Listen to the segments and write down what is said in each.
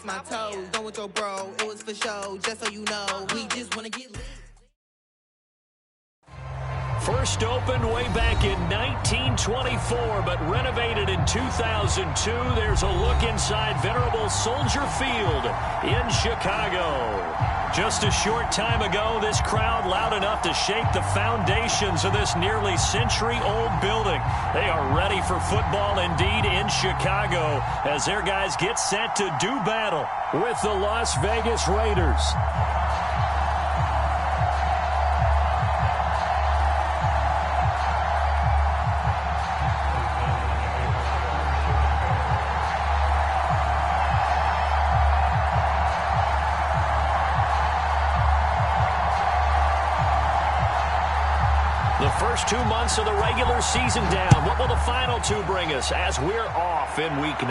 kiss my toes. Don't with your bro, it was for show, just so you know. We just wanna get lit. First opened way back in 1924, but renovated in 2002. There's a look inside venerable Soldier Field in Chicago. Just a short time ago, this crowd loud enough to shake the foundations of this nearly century-old building. They are ready for football indeed in Chicago as their guys get set to do battle with the Las Vegas Raiders. First 2 months of the regular season down. What will the final two bring us as we're off in Week 9?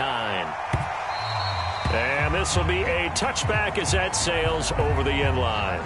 And this will be a touchback as that sails over the end line.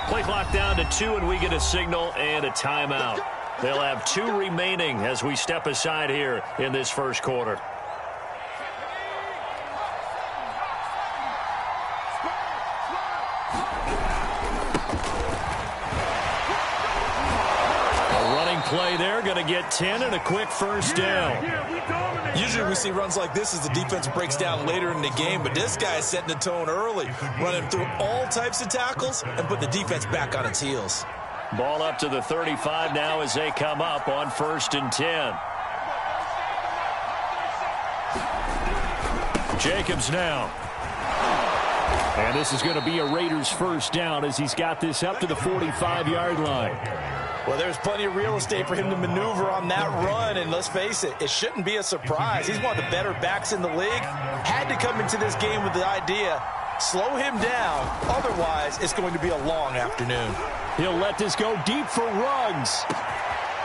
Play clock down to 2, and we get a signal and a timeout. They'll have 2 remaining as we step aside here in this first quarter. A running play there, going to get 10 and a quick first down. Usually we see runs like this as the defense breaks down later in the game, but this guy is setting the tone early, running through all types of tackles and put the defense back on its heels. Ball up to the 35 now as they come up on 1st and 10. Jacobs now. And this is going to be a Raiders first down as he's got this up to the 45-yard line. Well, there's plenty of real estate for him to maneuver on that run, and let's face it, it shouldn't be a surprise. He's one of the better backs in the league. Had to come into this game with the idea, slow him down, otherwise it's going to be a long afternoon. He'll let this go deep for Ruggs.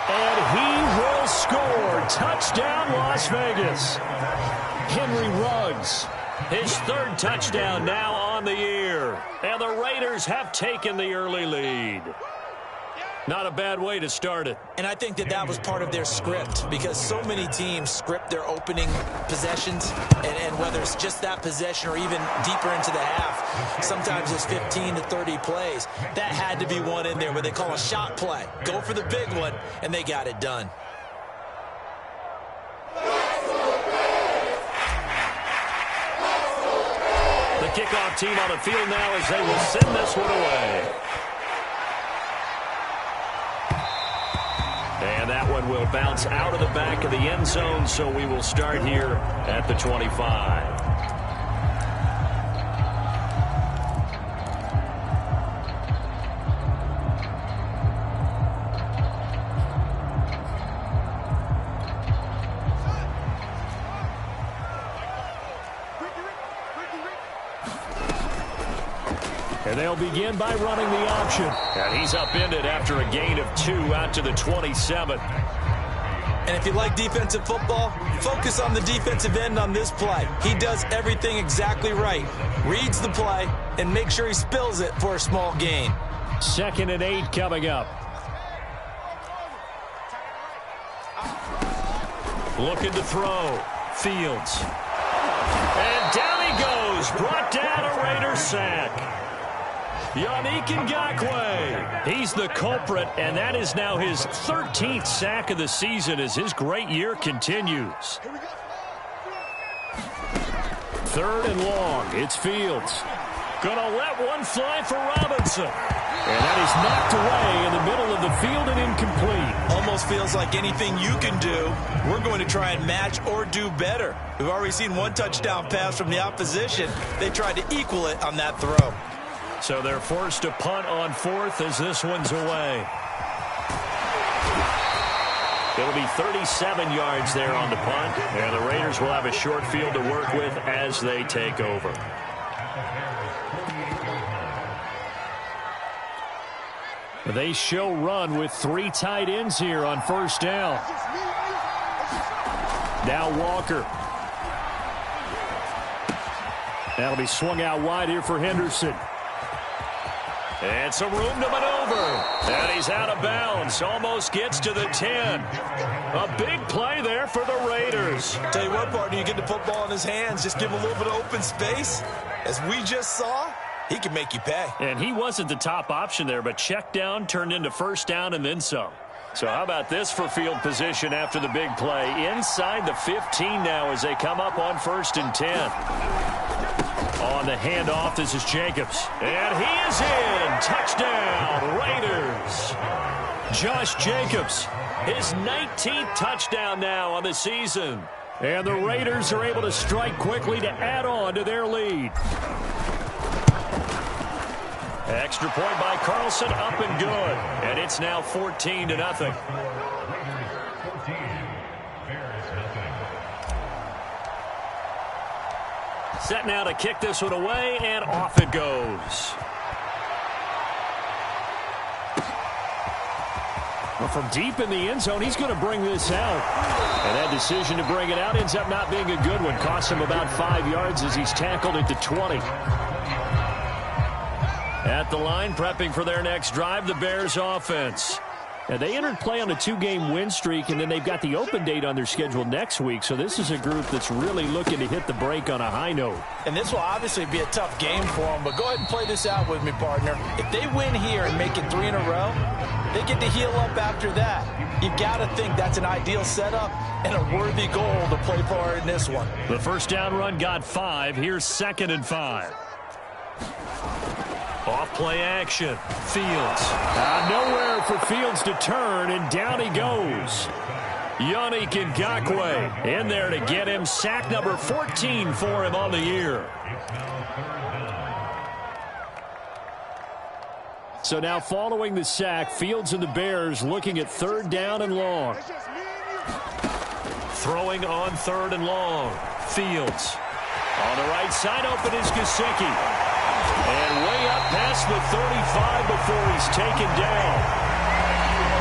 And he will score. Touchdown, Las Vegas. Henry Ruggs, his 3rd touchdown now on the year. And the Raiders have taken the early lead. Not a bad way to start it. And I think that was part of their script, because so many teams script their opening possessions, and whether it's just that possession or even deeper into the half, sometimes it's 15 to 30 plays. That had to be one in there where they call a shot play. Go for the big one, and they got it done. The kickoff team on the field now as they will send this one away. And that one will bounce out of the back of the end zone, so we will start here at the 25. And they'll begin by running the option. And he's upended after a gain of 2 out to the 27. And if you like defensive football, focus on the defensive end on this play. He does everything exactly right. Reads the play and makes sure he spills it for a small gain. 2nd and 8 coming up. Looking to throw. Fields. And down he goes. Brought down a Raider sack. Yannick Ngakoue. He's the culprit, and that is now his 13th sack of the season as his great year continues. 3rd and long. It's Fields. Gonna let one fly for Robinson. And that is knocked away in the middle of the field and incomplete. Almost feels like anything you can do, we're going to try and match or do better. We've already seen one touchdown pass from the opposition. They tried to equal it on that throw. So they're forced to punt on 4th as this one's away. It'll be 37 yards there on the punt, and the Raiders will have a short field to work with as they take over. They show run with 3 tight ends here on first down. Now Walker. That'll be swung out wide here for Henderson. And some room to maneuver. And he's out of bounds. Almost gets to the 10. A big play there for the Raiders. Tell you what, partner, you get the football in his hands, just give him a little bit of open space. As we just saw, he can make you pay. And he wasn't the top option there, but check down turned into first down and then some. So how about this for field position after the big play? Inside the 15 now as they come up on 1st and 10. On the handoff, this is Jacobs. And he is in. Touchdown, Raiders. Josh Jacobs, his 19th touchdown now on the season. And the Raiders are able to strike quickly to add on to their lead. Extra point by Carlson, up and good. And it's now 14-0. Set now to kick this one away, and off it goes. Well, from deep in the end zone, he's going to bring this out. And that decision to bring it out ends up not being a good one. Costs him about 5 yards as he's tackled at the 20. At the line, prepping for their next drive, the Bears offense. Now, they entered play on a 2-game win streak, and then they've got the open date on their schedule next week. So this is a group that's really looking to hit the break on a high note. And this will obviously be a tough game for them, but go ahead and play this out with me, partner. If they win here and make it 3 in a row, they get to heal up after that. You've got to think that's an ideal setup and a worthy goal to play for in this one. The first down run got 5. Here's 2nd and 5. Off play action. Fields. Nowhere for Fields to turn, and down he goes. Yannick Ngakoue in there to get him. Sack number 14 for him on the year. So now following the sack, Fields and the Bears looking at 3rd down and long. Throwing on 3rd and long. Fields. On the right side, open is Gesicki. And way up past the 35 before he's taken down.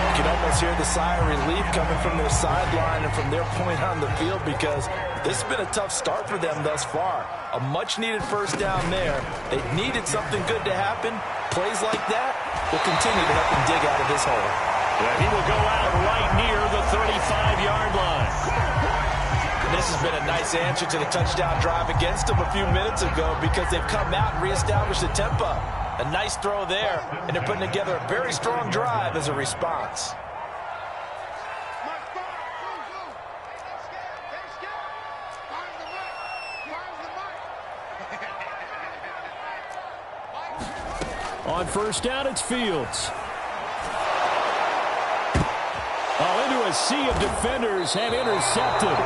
You can almost hear the sigh of relief coming from their sideline and from their point on the field, because this has been a tough start for them thus far. A much-needed first down there. They needed something good to happen. Plays like that will continue to help them dig out of this hole. Yeah, he will go out right near the 35-yard line. This has been a nice answer to the touchdown drive against them a few minutes ago, because they've come out and reestablished the tempo. A nice throw there, and they're putting together a very strong drive as a response. On first down, it's Fields. Into a sea of defenders and intercepted.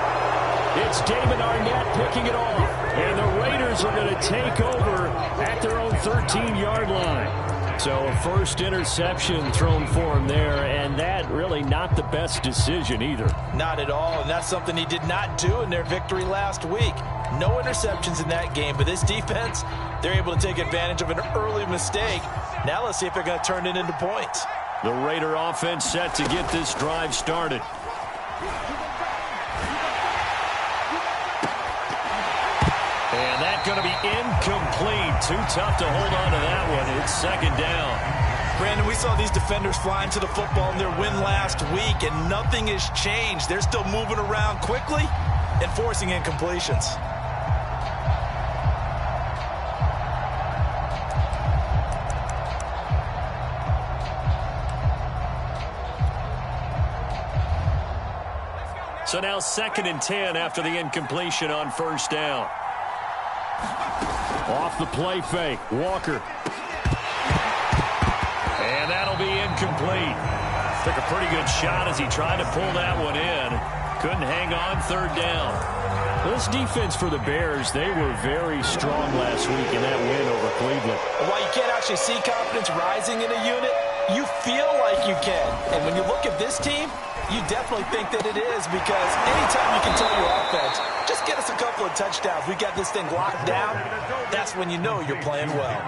It's David Arnett picking it off. And the Raiders are going to take over at their own 13-yard line. So a first interception thrown for him there, and that really not the best decision either. Not at all, and that's something he did not do in their victory last week. No interceptions in that game, but this defense, they're able to take advantage of an early mistake. Now let's see if they're going to turn it into points. The Raider offense set to get this drive started. And that's going to be incomplete. Too tough to hold on to that one. It's 2nd down. Brandon, we saw these defenders flying to the football in their win last week, and nothing has changed. They're still moving around quickly and forcing incompletions. So now 2nd and 10 after the incompletion on first down. Off the play fake, Walker. And that'll be incomplete. Took a pretty good shot as he tried to pull that one in. Couldn't hang on 3rd down. This defense for the Bears, they were very strong last week in that win over Cleveland. While you can't actually see confidence rising in a unit, you feel like you can. And when you look at this team, you definitely think that it is, because anytime you can tell your offense, just get us a couple of touchdowns, we got this thing locked down, that's when you know you're playing well.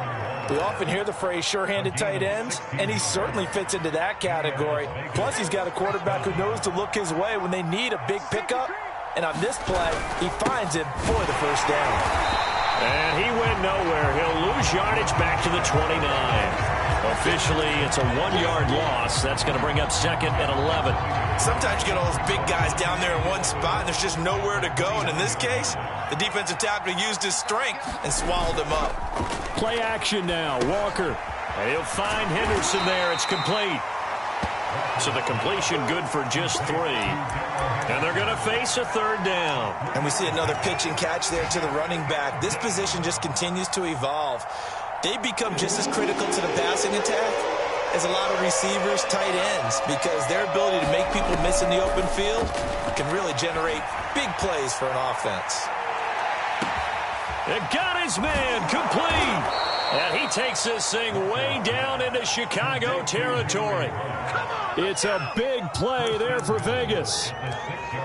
We often hear the phrase sure-handed tight ends, and he certainly fits into that category. Plus, he's got a quarterback who knows to look his way when they need a big pickup. And on this play, he finds it for the first down. And he went nowhere. He'll lose yardage back to the 29. Officially, it's a 1-yard loss. That's going to bring up 2nd and 11. Sometimes you get all those big guys down there in one spot, and there's just nowhere to go. And in this case, the defensive tackle used his strength and swallowed him up. Play action now. Walker. And he'll find Henderson there. It's complete. So the completion good for just 3. And they're going to face a 3rd down. And we see another pitch and catch there to the running back. This position just continues to evolve. They become just as critical to the passing attack as a lot of receivers, tight ends, because their ability to make people miss in the open field can really generate big plays for an offense. It got his man complete. And he takes this thing way down into Chicago territory. It's a big play there for Vegas.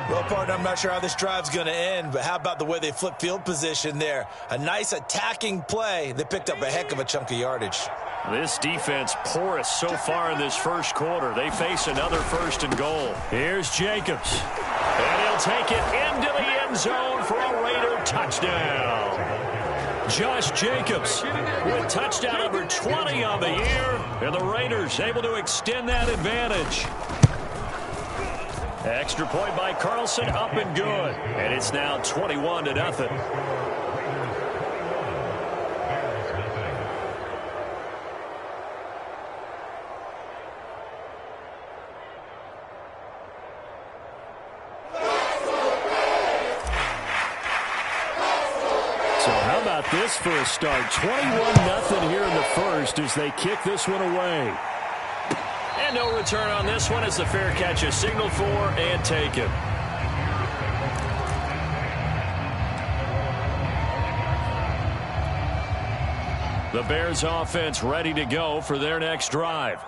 Well, partner, I'm not sure how this drive's going to end, but how about the way they flip field position there? A nice attacking play. They picked up a heck of a chunk of yardage. This defense porous so far in this first quarter. They face another 1st and goal. Here's Jacobs. And he'll take it into the end zone for a Raider touchdown. Josh Jacobs with touchdown number 20 on the year. And the Raiders able to extend that advantage. Extra point by Carlson, up and good. And it's now 21-0. This for a start. 21-0 here in the first as they kick this one away. And no return on this one as the fair catch is signaled for and taken. The Bears offense ready to go for their next drive.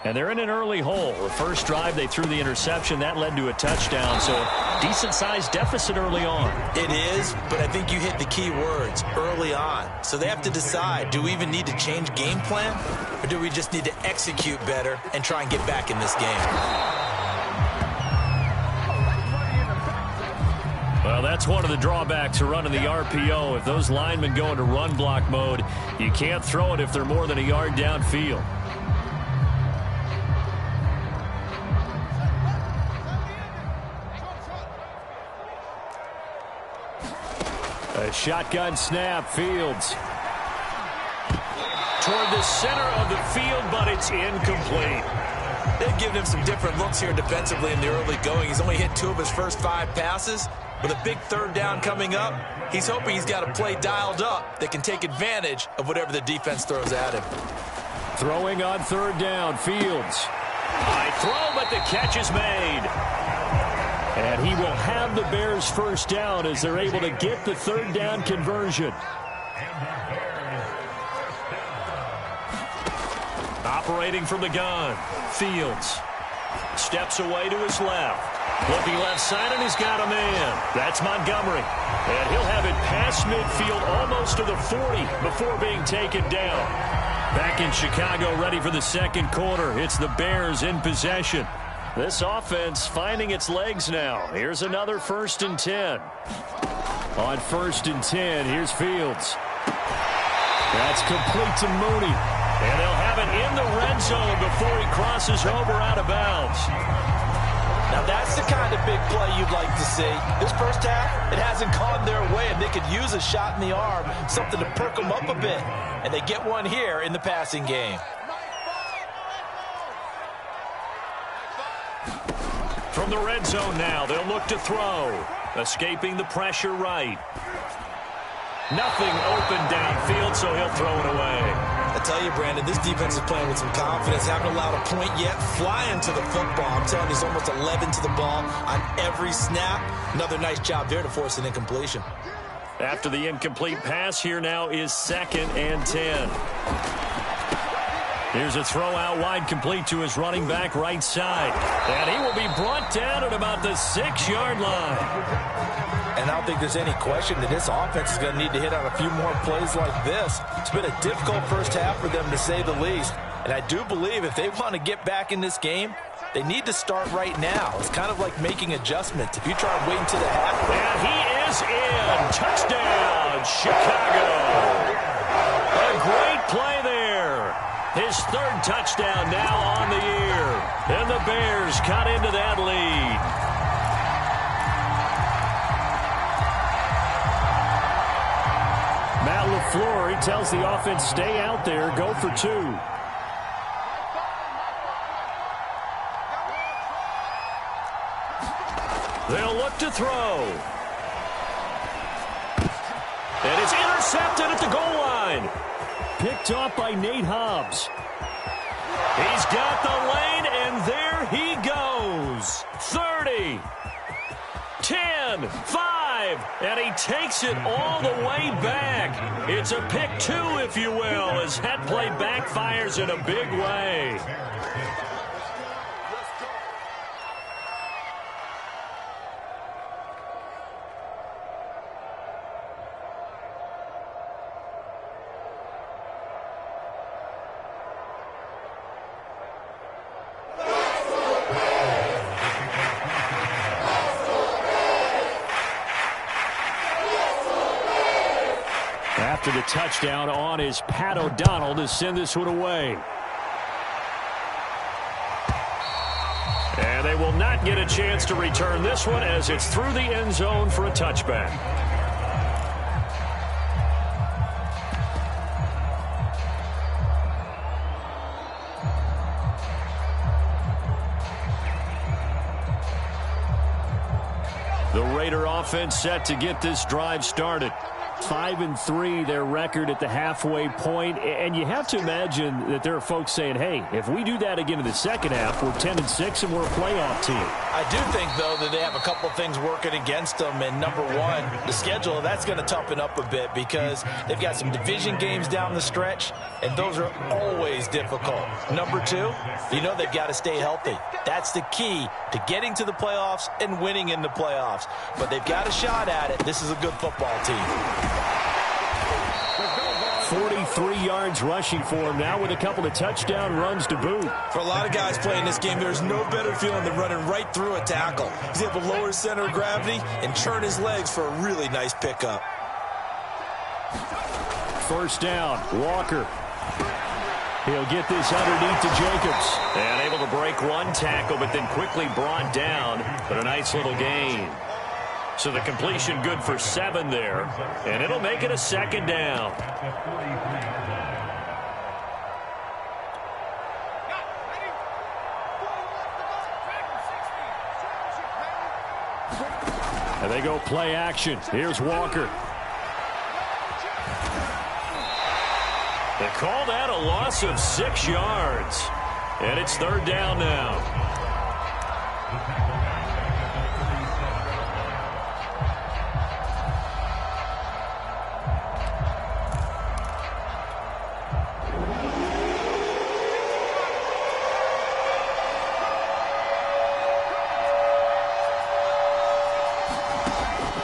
And they're in an early hole. The first drive, they threw the interception. That led to a touchdown, so a decent-sized deficit early on. It is, but I think you hit the key words, early on. So they have to decide, do we even need to change game plan, or do we just need to execute better and try and get back in this game? Well, that's one of the drawbacks of running the RPO. If those linemen go into run block mode, you can't throw it if they're more than a yard downfield. A shotgun snap, Fields. Toward the center of the field, but it's incomplete. They've given him some different looks here defensively in the early going. He's only hit 2 of his first 5 passes. With a big 3rd down coming up, he's hoping he's got a play dialed up that can take advantage of whatever the defense throws at him. Throwing on 3rd down, Fields. High throw, but the catch is made. And he will have the Bears' first down as they're able to get the 3rd down conversion. Operating from the gun, Fields. Steps away to his left. Looking left side, and he's got a man. That's Montgomery. And he'll have it past midfield almost to the 40 before being taken down. Back in Chicago, ready for the second quarter. It's the Bears in possession. This offense finding its legs now. Here's another 1st and 10. On 1st and 10, here's Fields. That's complete to Mooney. And they'll have it in the red zone before he crosses over out of bounds. Now that's the kind of big play you'd like to see. This first half, it hasn't gone their way, and they could use a shot in the arm, something to perk them up a bit. And they get one here in the passing game. From the red zone now, they'll look to throw. Escaping the pressure right. Nothing open downfield, so he'll throw it away. I tell you, Brandon, this defense is playing with some confidence. Haven't allowed a point yet. Flying to the football. I'm telling you, it's almost 11 to the ball on every snap. Another nice job there to force an incompletion. After the incomplete pass, here now is 2nd and 10. Here's a throw out wide, complete to his running back right side. And he will be brought down at about the 6-yard line. And I don't think there's any question that this offense is going to need to hit on a few more plays like this. It's been a difficult first half for them, to say the least. And I do believe if they want to get back in this game, they need to start right now. It's kind of like making adjustments. If you try and wait until the half. And he is in. Touchdown, Chicago. A great play there. His 3rd touchdown now on the year. And the Bears cut into that lead. Matt LaFleur, he tells the offense, stay out there, go for 2. They'll look to throw. And it's intercepted at the goal line. Picked off by Nate Hobbs. He's got the lane, and there he goes. 30, 10, 5, and he takes it all the way back. It's a pick 2, if you will, as that play backfires in a big way. After the touchdown on is Pat O'Donnell to send this one away. And they will not get a chance to return this one as it's through the end zone for a touchback. The Raider offense set to get this drive started. 5-3, their record at the halfway point, and you have to imagine that there are folks saying, hey, if we do that again in the second half, we're 10-6 and we're a playoff team. I do think, though, that they have a couple things working against them, and number one, the schedule, that's going to toughen up a bit because they've got some division games down the stretch, and those are always difficult. Number two, you know they've got to stay healthy. That's the key to getting to the playoffs and winning in the playoffs. But they've got a shot at it. This is a good football team. 43 yards rushing for him now with a couple of touchdown runs to boot. For a lot of guys playing this game, there's no better feeling than running right through a tackle. He's able to lower his center of gravity and turn his legs for a really nice pickup. First down, Walker. He'll get this underneath to Jacobs. And able to break one tackle, but then quickly brought down. But a nice little gain. So the completion good for 7 there. And it'll make it a second down. And they go play action. Here's Walker. They call that a loss of 6 yards. And it's 3rd down now.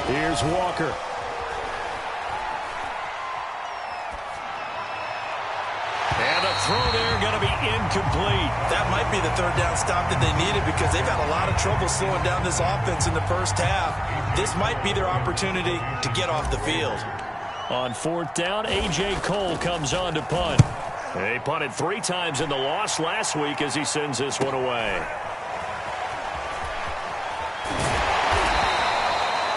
Here's Walker. And a throw there going to be incomplete. That might be the 3rd down stop that they needed because they've had a lot of trouble slowing down this offense in the first half. This might be their opportunity to get off the field. On 4th down, A.J. Cole comes on to punt. He punted 3 times in the loss last week as he sends this one away.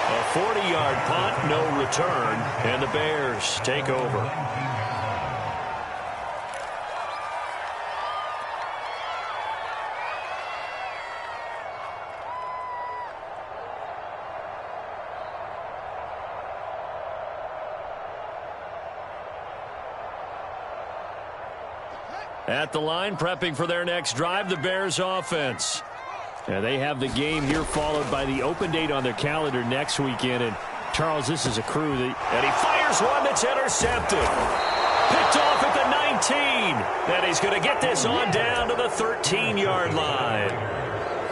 A 40-yard punt, no return, and the Bears take over. At the line, prepping for their next drive, the Bears offense. And they have the game here followed by the open date on their calendar next weekend. And, Charles, this is a crew and he fires one that's intercepted. Picked off at the 19. And he's going to get this on down to the 13-yard line.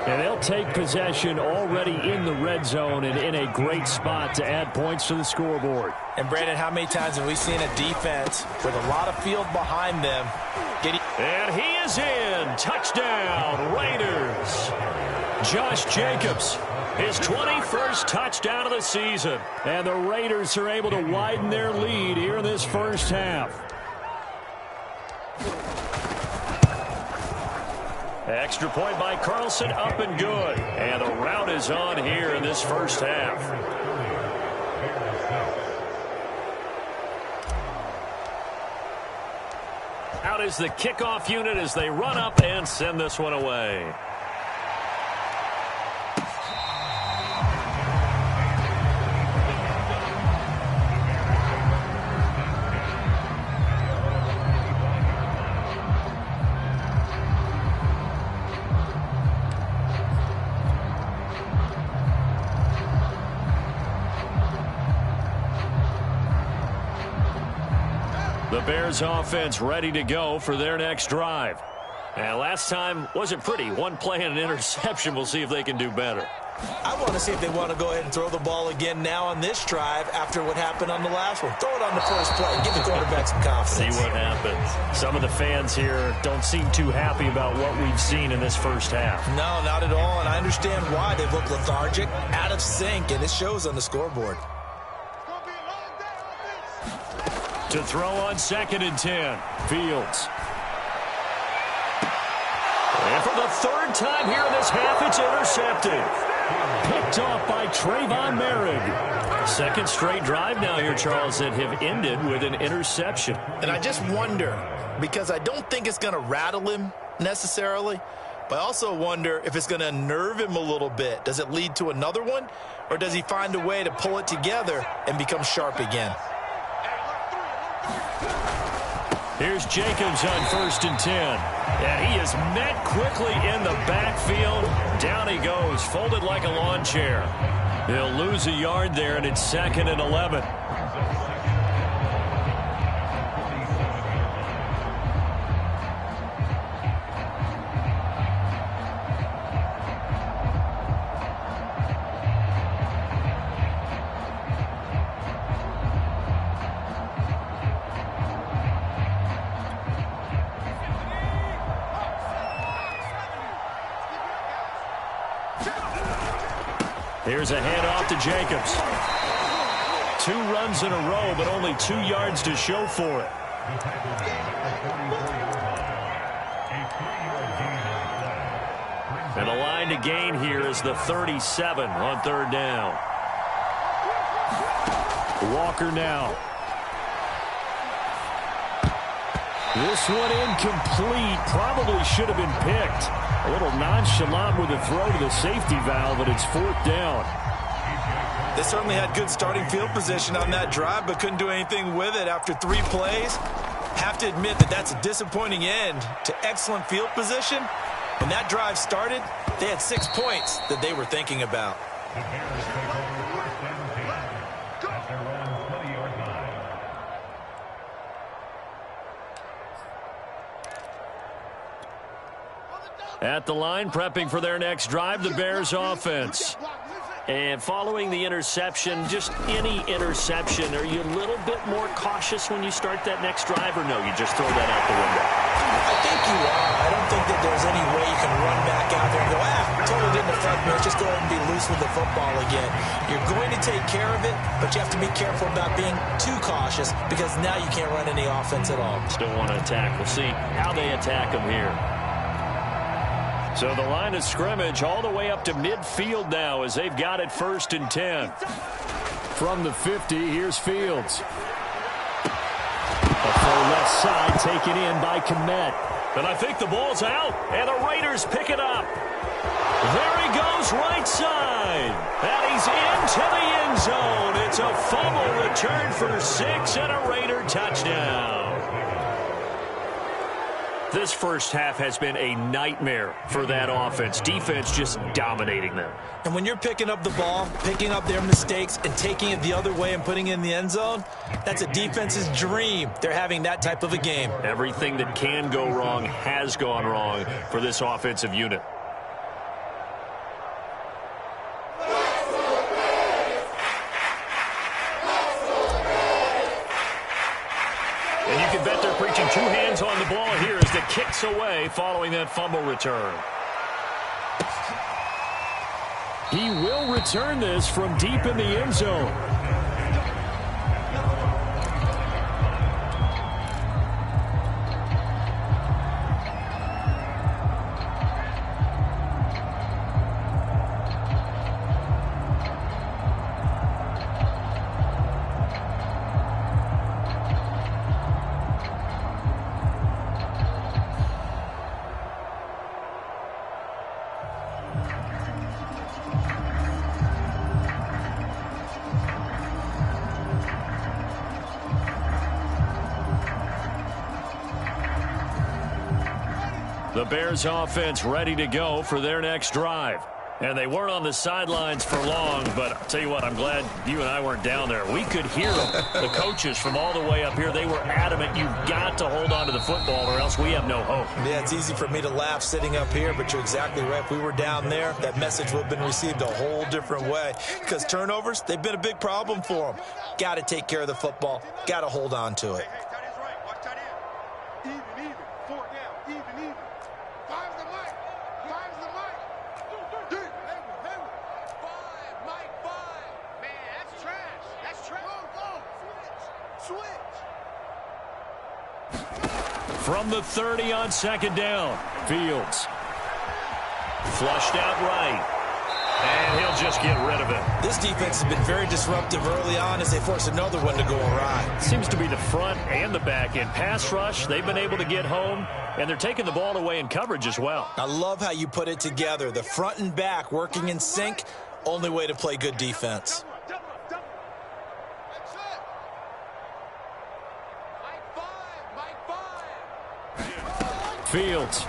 And they'll take possession already in the red zone and in a great spot to add points to the scoreboard. And, Brandon, how many times have we seen a defense with a lot of field behind them? And he is in. Touchdown, Raiders. Josh Jacobs, his 21st touchdown of the season. And the Raiders are able to widen their lead here in this first half. Extra point by Carlson, up and good. And the route is on here in this first half. Out is the kickoff unit as they run up and send this one away. The Bears offense ready to go for their next drive. And last time wasn't pretty. One play and an interception. We'll see if they can do better. I want to see if they want to go ahead and throw the ball again now on this drive after what happened on the last one. Throw it on the first play. Give the quarterback some confidence. See what happens. Some of the fans here don't seem too happy about what we've seen in this first half. No, not at all. And I understand why. They look lethargic, out of sync, and it shows on the scoreboard. To throw on 2nd and 10. Fields. And for the third time here in this half, it's intercepted. Picked off by Trayvon Merrick. Second straight drive now here, Charles, that have ended with an interception. And I just wonder, because I don't think it's going to rattle him necessarily, but I also wonder if it's going to unnerve him a little bit. Does it lead to another one, or does he find a way to pull it together and become sharp again? Here's Jacobs on 1st and 10. And he is met quickly in the backfield. Down he goes, folded like a lawn chair. He'll lose a yard there, and it's 2nd and 11. Here's a handoff to Jacobs. 2 runs in a row, but only 2 yards to show for it. And the line to gain here is the 37 on 3rd down. Walker now. This one incomplete. Probably should have been picked. A little nonchalant with a throw to the safety valve, but it's 4th down. They certainly had good starting field position on that drive, but couldn't do anything with it after 3 plays. Have to admit that that's a disappointing end to excellent field position. When that drive started, they had 6 points that they were thinking about. At the line, prepping for their next drive, the Bears offense. And following the interception, just any interception, are you a little bit more cautious when you start that next drive, or no, you just throw that out the window? I think you are. I don't think that there's any way you can run back out there and go, total it in the front, man. Just go ahead and be loose with the football again. You're going to take care of it, but you have to be careful about being too cautious because now you can't run any offense at all. Still want to attack. We'll see how they attack them here. So the line of scrimmage all the way up to midfield now as they've got it 1st and 10. From the 50, here's Fields. A full left side taken in by Kmet. And I think the ball's out, and the Raiders pick it up. There he goes, right side. And he's into the end zone. It's a fumble return for 6 and a Raider touchdown. This first half has been a nightmare for that offense. Defense just dominating them. And when you're picking up the ball, picking up their mistakes, and taking it the other way and putting it in the end zone, that's a defense's dream. They're having that type of a game. Everything that can go wrong has gone wrong for this offensive unit. And you can bet they're preaching two hands on the ball here as the kicks away following that fumble return. He will return this from deep in the end zone. The Bears offense ready to go for their next drive. And they weren't on the sidelines for long, but I'll tell you what, I'm glad you and I weren't down there. We could hear them. The coaches from all the way up here, they were adamant, you've got to hold on to the football or else we have no hope. Yeah, it's easy for me to laugh sitting up here, but you're exactly right. If we were down there, that message would have been received a whole different way. Because turnovers, they've been a big problem for them. Got to take care of the football. Got to hold on to it. From the 30 on second down, Fields. Flushed out right. And he'll just get rid of it. This defense has been very disruptive early on as they force another one to go awry. Seems to be the front and the back end. Pass rush, they've been able to get home, and they're taking the ball away in coverage as well. I love how you put it together. The front and back working in sync, only way to play good defense. Fields.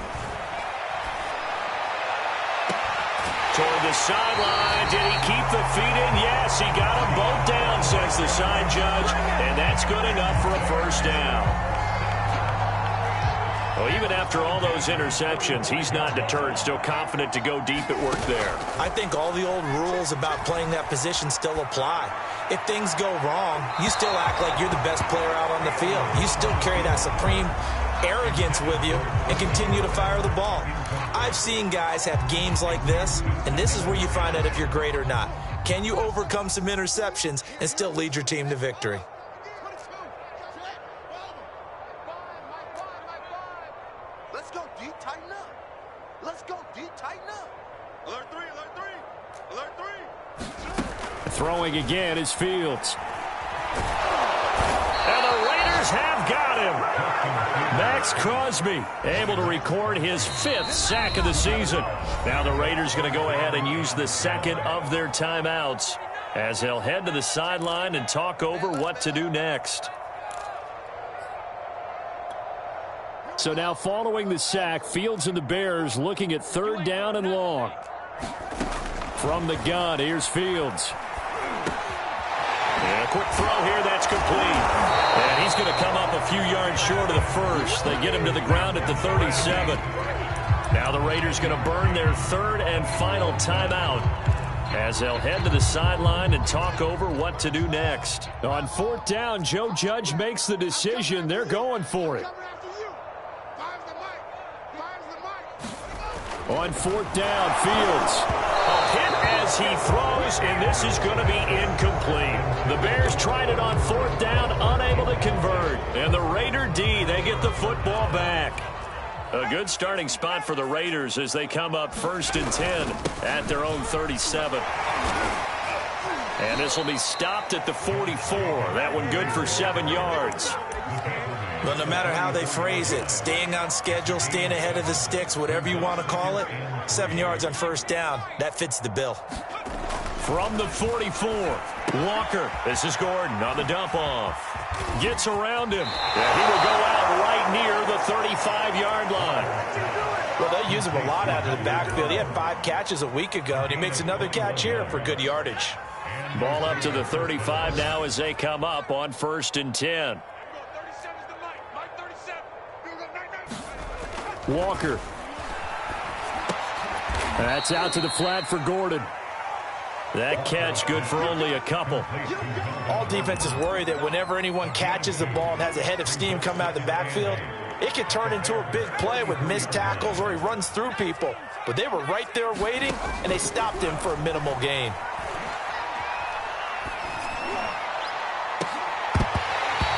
Toward the sideline. Did he keep the feet in? Yes, he got them both down, says the side judge. And that's good enough for a first down. Well, even after all those interceptions, he's not deterred, still confident to go deep at work there. I think all the old rules about playing that position still apply. If things go wrong, you still act like you're the best player out on the field. You still carry that supreme arrogance with you and continue to fire the ball. I've seen guys have games like this, and this is where you find out if you're great or not. Can you overcome some interceptions and still lead your team to victory? Let's go deep, tighten up. Let's go deep, tighten up. Alert three, alert three, alert three. Throwing again is Fields. And the Raiders have got him. Max Crosby able to record his 5th sack of the season. Now the Raiders going to go ahead and use the second of their timeouts as they'll head to the sideline and talk over what to do next. So now following the sack, Fields and the Bears looking at 3rd down and long. From the gun, here's Fields. And a quick throw here, that's complete. And he's going to come up a few yards short of the first. They get him to the ground at the 37. Now the Raiders going to burn their 3rd and final timeout as they'll head to the sideline and talk over what to do next. On 4th down, Joe Judge makes the decision. They're going for it. On 4th down, Fields. A hit as he throws, and this is going to be incomplete. The Bears tried it on 4th down, unable to convert. And the Raider D, they get the football back. A good starting spot for the Raiders as they come up 1st and 10 at their own 37. And this will be stopped at the 44. That one good for 7 yards. Well, no matter how they phrase it, staying on schedule, staying ahead of the sticks, whatever you want to call it, 7 yards on 1st down, that fits the bill. From the 44, Walker. This is Gordon on the dump-off. Gets around him, and he will go out right near the 35-yard line. Well, they use him a lot out of the backfield. He had 5 catches a week ago, and he makes another catch here for good yardage. Ball up to the 35 now as they come up on 1st and 10. Walker. That's out to the flat for Gordon. That catch good for only a couple. All defenses worry that whenever anyone catches the ball and has a head of steam come out of the backfield, it can turn into a big play with missed tackles or he runs through people. But they were right there waiting, and they stopped him for a minimal gain.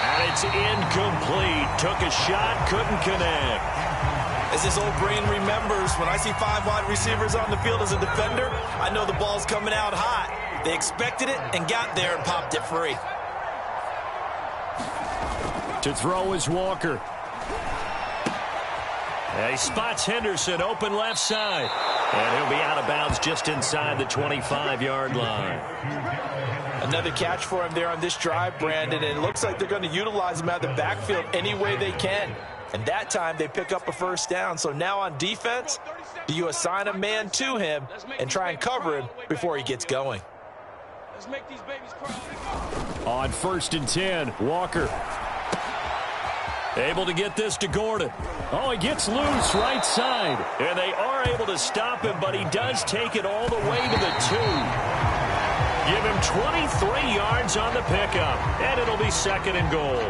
And it's incomplete. Took a shot, couldn't connect. As this old brain remembers, when I see 5 wide receivers on the field as a defender, I know the ball's coming out hot. They expected it and got there and popped it free. To throw is Walker. And he spots Henderson open left side. And he'll be out of bounds just inside the 25-yard line. Another catch for him there on this drive, Brandon, and it looks like they're going to utilize him out of the backfield any way they can. And that time they pick up a first down. So now on defense, do you assign a man to him and try and cover him before he gets going? Let's make these babies cry. On 1st and 10, Walker. Able to get this to Gordon. Oh, he gets loose right side. And they are able to stop him, but he does take it all the way to the 2. Give him 23 yards on the pickup, and it'll be 2nd and goal.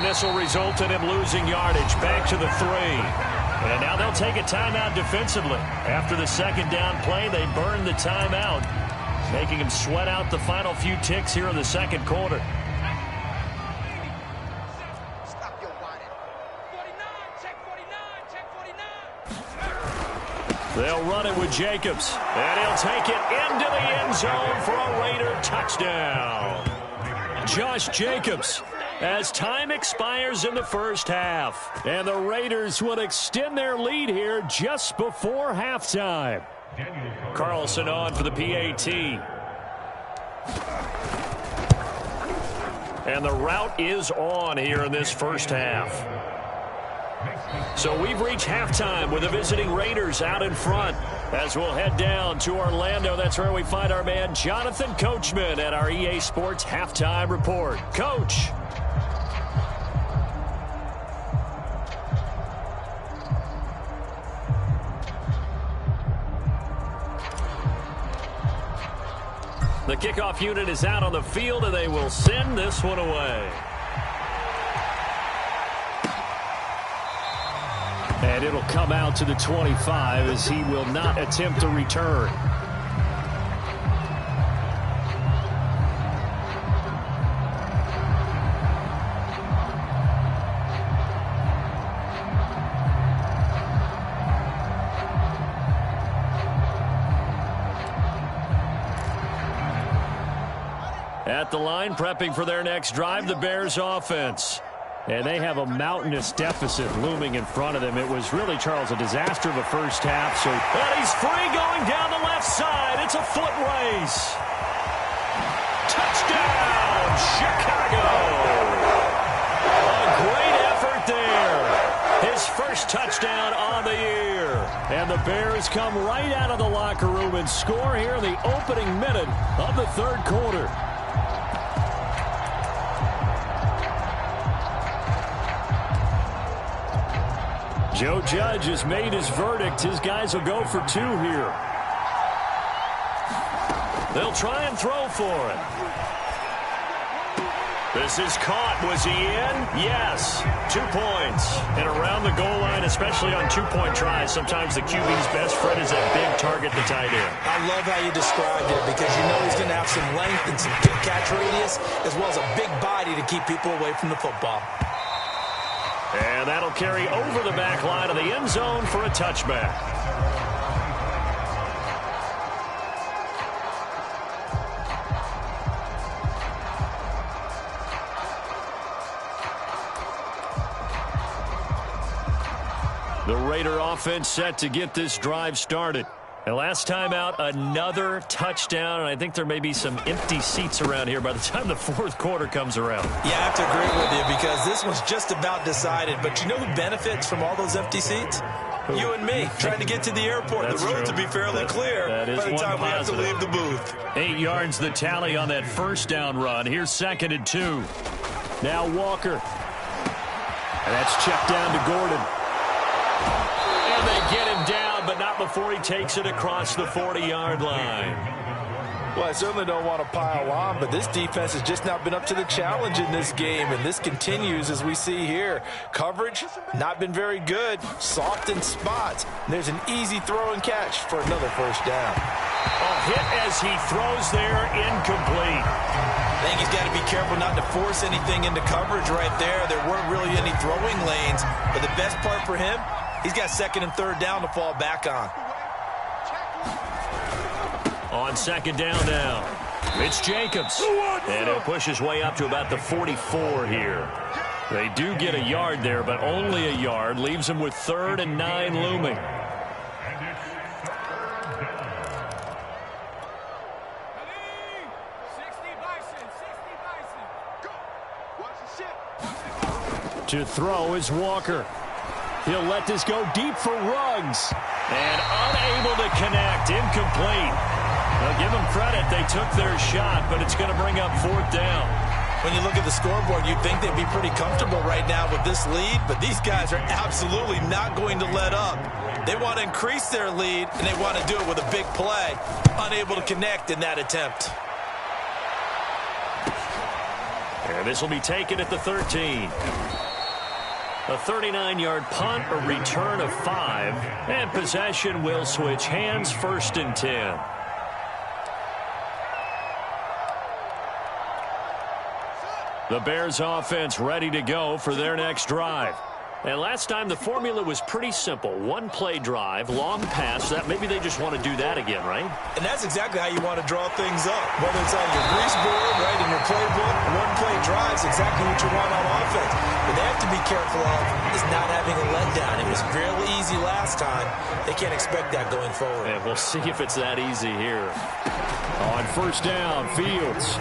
This will result in him losing yardage back to the 3. And now they'll take a timeout defensively. After the 2nd down play, they burn the timeout, making him sweat out the final few ticks here in the 2nd quarter. Stop your whining. 49, check 49, check 49. They'll run it with Jacobs. And he'll take it into the end zone for a Raider touchdown. Josh Jacobs. As time expires in the 1st half. And the Raiders will extend their lead here just before halftime. Carlson on for the PAT. And the route is on here in this 1st half. So we've reached halftime with the visiting Raiders out in front. As we'll head down to Orlando, that's where we find our man Jonathan Coachman at our EA Sports Halftime Report. Coach. The kickoff unit is out on the field, and they will send this one away. And it'll come out to the 25 as he will not attempt a return. At the line, prepping for their next drive, the Bears offense. And they have a mountainous deficit looming in front of them. It was really, Charles, a disaster of a 1st half. So, and he's free going down the left side. It's a foot race. Touchdown, Chicago. A great effort there. His 1st touchdown on the year. And the Bears come right out of the locker room and score here in the opening minute of the 3rd quarter. Joe Judge has made his verdict. His guys will go for 2 here. They'll try and throw for it. This is caught. Was he in? Yes. 2 points. And around the goal line, especially on 2-point tries, sometimes the QB's best friend is that big target, the tight end. I love how you described it because you know he's going to have some length and some good catch radius as well as a big body to keep people away from the football. And that'll carry over the back line of the end zone for a touchback. The Raider offense set to get this drive started. And last time out, another touchdown, and I think there may be some empty seats around here by the time the fourth quarter comes around. Yeah, I have to agree with you because this one's just about decided. But you know who benefits from all those empty seats? You and me, trying to get to the airport. That's the road true. to be fairly clear by the time we have to leave the booth. 8 yards the tally on that first down run. Here's 2nd and 2. Now Walker. And that's checked down to Gordon. And they get him down, but not before he takes it across the 40-yard line. Well, I certainly don't want to pile on, but this defense has just not been up to the challenge in this game, and this continues as we see here. Coverage, not been very good, soft in spots. And there's an easy throw and catch for another first down. A hit as he throws there, incomplete. I think he's got to be careful not to force anything into coverage right there. There weren't really any throwing lanes, but the best part for him, he's got 2nd and 3rd down to fall back on. On 2nd down now, it's Jacobs. And he'll push his way up to about the 44 here. They do get a yard there, but only a yard. Leaves him with 3rd and 9 looming. To throw is Walker. He'll let this go deep for Ruggs. And unable to connect. Incomplete. Now give them credit. They took their shot, but it's going to bring up 4th down. When you look at the scoreboard, you'd think they'd be pretty comfortable right now with this lead, but these guys are absolutely not going to let up. They want to increase their lead, and they want to do it with a big play. Unable to connect in that attempt. And this will be taken at the 13. A 39-yard punt, a return of 5, and possession will switch hands, 1st and 10. The Bears offense ready to go for their next drive. And last time the formula was pretty simple. 1-play drive, long pass. That maybe they just want to do that again, right? And that's exactly how you want to draw things up. Whether it's on your grease board, right, in your playbook, 1-play drive is exactly what you want on offense. What they have to be careful of is not having a letdown. It was real easy last time. They can't expect that going forward. And we'll see if it's that easy here. On 1st down, Fields.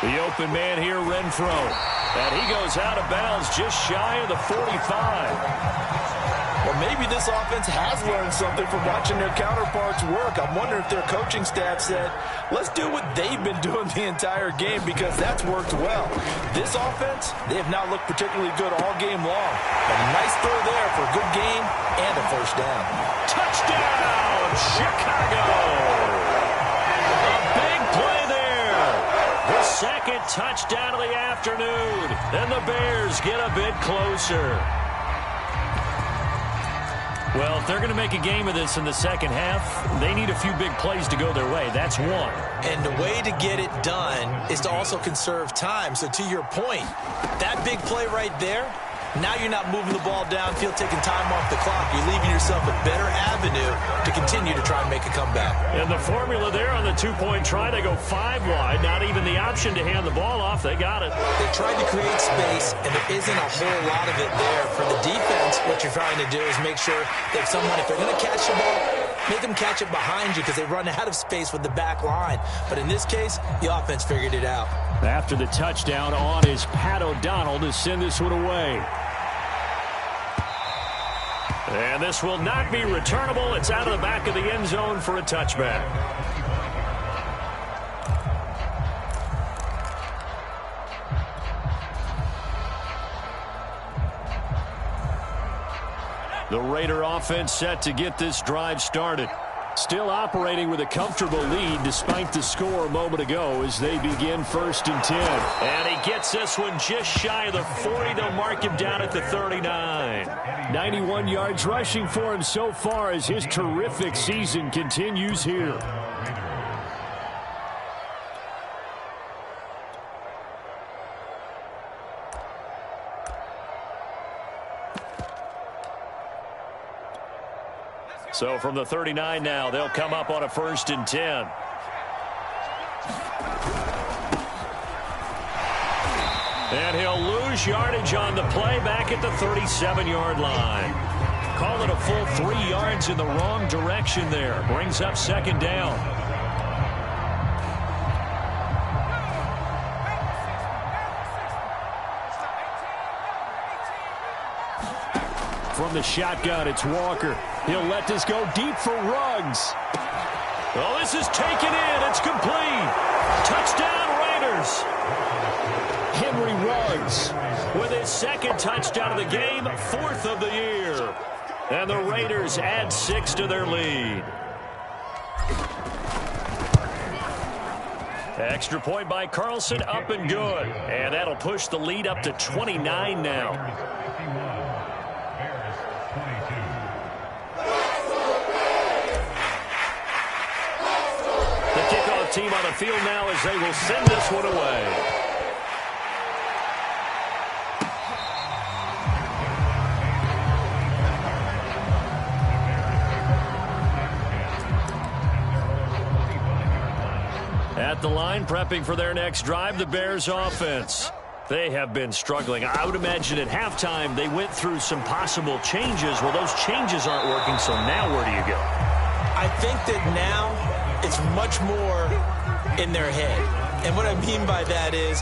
The open man here, Renfro. And he goes out of bounds just shy of the 45. Well, maybe this offense has learned something from watching their counterparts work. I'm wondering if their coaching staff said, let's do what they've been doing the entire game because that's worked well. This offense, they have not looked particularly good all game long. A nice throw there for a good gain and a 1st down. Touchdown, Chicago! A big play there. The 2nd touchdown of the afternoon. And the Bears get a bit closer. Well, if they're going to make a game of this in the second half, they need a few big plays to go their way. That's one. And the way to get it done is to also conserve time. So to your point, that big play right there, now you're not moving the ball downfield, taking time off the clock. You're leaving yourself a better avenue to continue to try and make a comeback. And the formula there on the 2-point try, they go 5 wide. Not even the option to hand the ball off. They got it. They tried to create space, and there isn't a whole lot of it there. For the defense, what you're trying to do is make sure that if they're going to catch the ball, make them catch it behind you because they run out of space with the back line. But in this case, the offense figured it out. After the touchdown on is Pat O'Donnell to send this one away. And this will not be returnable. It's out of the back of the end zone for a touchback. The Raider offense set to get this drive started. Still operating with a comfortable lead despite the score a moment ago as they begin 1st and 10. And he gets this one just shy of the 40. They'll mark him down at the 39. 91 yards rushing for him so far as his terrific season continues here. So from the 39 now, they'll come up on a 1st and 10. And he'll lose yardage on the play back at the 37-yard line. Call it a full 3 yards in the wrong direction there. Brings up 2nd down. From the shotgun, it's Walker. He'll let this go deep for Ruggs. Oh, this is taken in. It's complete. Touchdown, Raiders. Henry Ruggs with his 2nd touchdown of the game, 4th of the year. And the Raiders add 6 to their lead. Extra point by Carlson, up and good. And that'll push the lead up to 29 now. The kickoff team on the field now as they will send this one away. At the line, prepping for their next drive, the Bears offense. They have been struggling. I would imagine at halftime they went through some possible changes. Well, those changes aren't working, so now where do you go? I think that now it's much more in their head. And what I mean by that is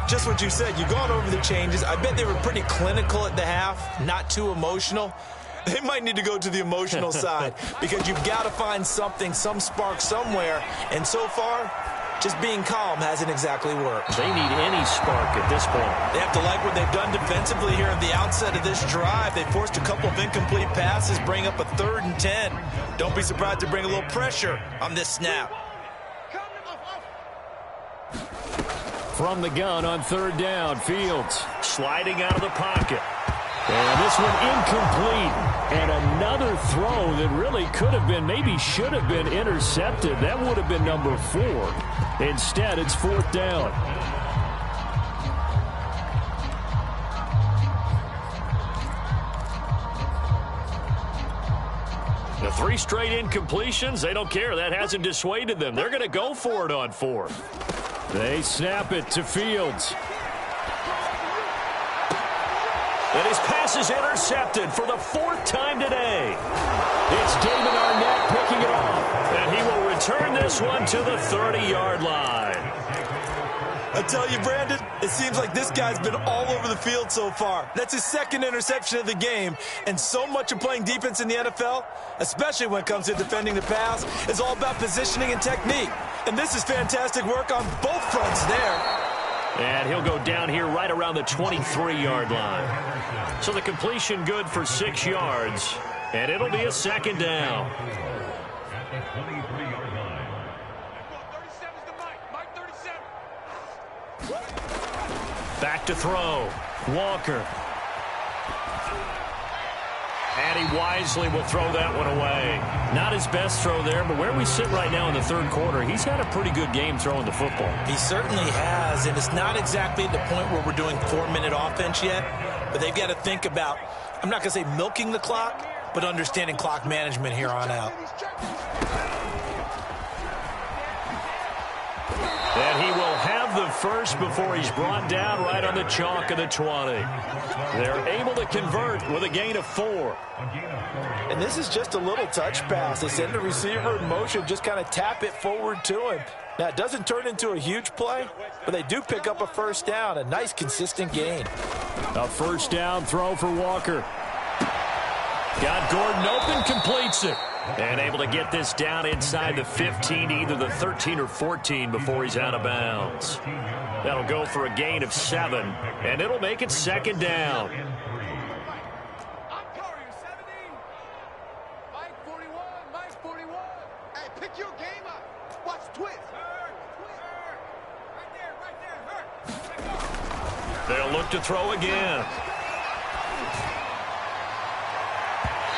just what you said. You've gone over the changes. I bet they were pretty clinical at the half, not too emotional. They might need to go to the emotional side because you've got to find something, some spark somewhere. And so far, just being calm hasn't exactly worked. They need any spark at this point. They have to like what they've done defensively here at the outset of this drive. They forced a couple of incomplete passes, bring up a 3rd and 10. Don't be surprised to bring a little pressure on this snap. From the gun on 3rd down, Fields sliding out of the pocket. And this one incomplete. And another throw that really could have been, maybe should have been intercepted. That would have been number 4. Instead, it's 4th down. The 3 straight incompletions, they don't care. That hasn't dissuaded them. They're going to go for it on 4th. They snap it to Fields. And his pass is intercepted for the 4th time today. It's David Arnett picking it off. And he will return this one to the 30-yard line. I tell you, Brandon, it seems like this guy's been all over the field so far. That's his 2nd interception of the game. And so much of playing defense in the NFL, especially when it comes to defending the pass, is all about positioning and technique. And this is fantastic work on both fronts there. And he'll go down here right around the 23-yard line. So the completion good for 6 yards. And it'll be a 2nd down. Back to throw. Walker. And he wisely will throw that one away. Not his best throw there, but where we sit right now in the 3rd quarter, he's had a pretty good game throwing the football. He certainly has, and it's not exactly at the point where we're doing 4-minute offense yet, but they've got to think about, I'm not going to say milking the clock, but understanding clock management here on out. And he will have the first before he's brought down right on the chalk of the 20. They're able to convert with a gain of 4. And this is just a little touch pass. They send the receiver in motion, just kind of tap it forward to him. Now, it doesn't turn into a huge play, but they do pick up a 1st down, a nice, consistent gain. A 1st down throw for Walker. Got Gordon open, completes it. And able to get this down inside the 15, either the 13 or 14 before he's out of bounds. That'll go for a gain of 7, and it'll make it 2nd down. I'm covering you, 17. Mike 41, Mike 41. Hey, pick your game up. Watch twist. Right there, hurt. They'll look to throw again.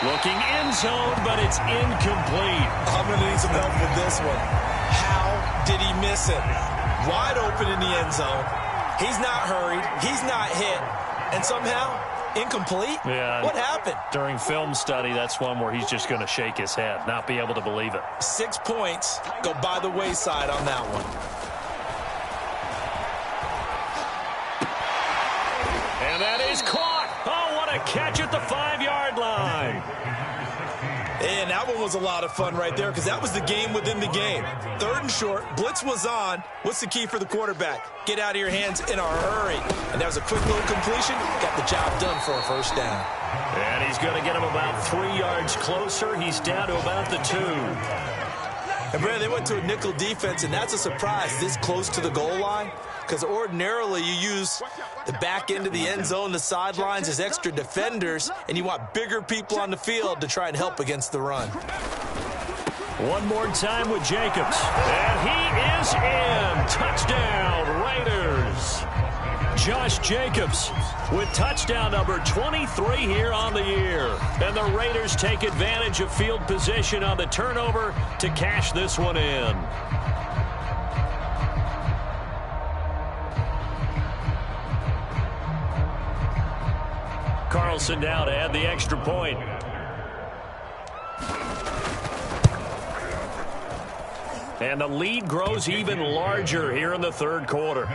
Looking end zone, but it's incomplete. I'm going to need some help with this one. How did he miss it? Wide open in the end zone. He's not hurried. He's not hit. And somehow, Incomplete? Yeah. What happened? During film study, that's one where he's just going to shake his head, not be able to believe it. 6 points go by the wayside on that one. And that is caught. Oh, what a catch at the 5-yard line. And that one was a lot of fun right there because that was the game within the game. 3rd and short, blitz was on. What's the key for the quarterback? Get out of your hands in a hurry. And that was a quick little completion. Got the job done for a first down. And he's going to get him about 3 yards closer. He's down to about the 2. And, Brad, they went to a nickel defense, and that's a surprise this close to the goal line because ordinarily you use the back end of the end zone, the sidelines as extra defenders, and you want bigger people on the field to try and help against the run. One more time with Jacobs. And he is in. Touchdown, Raiders. Josh Jacobs with touchdown number 23 here on the year. And the Raiders take advantage of field position on the turnover to cash this one in. Carlson now to add the extra point. And the lead grows even larger here in the 3rd quarter.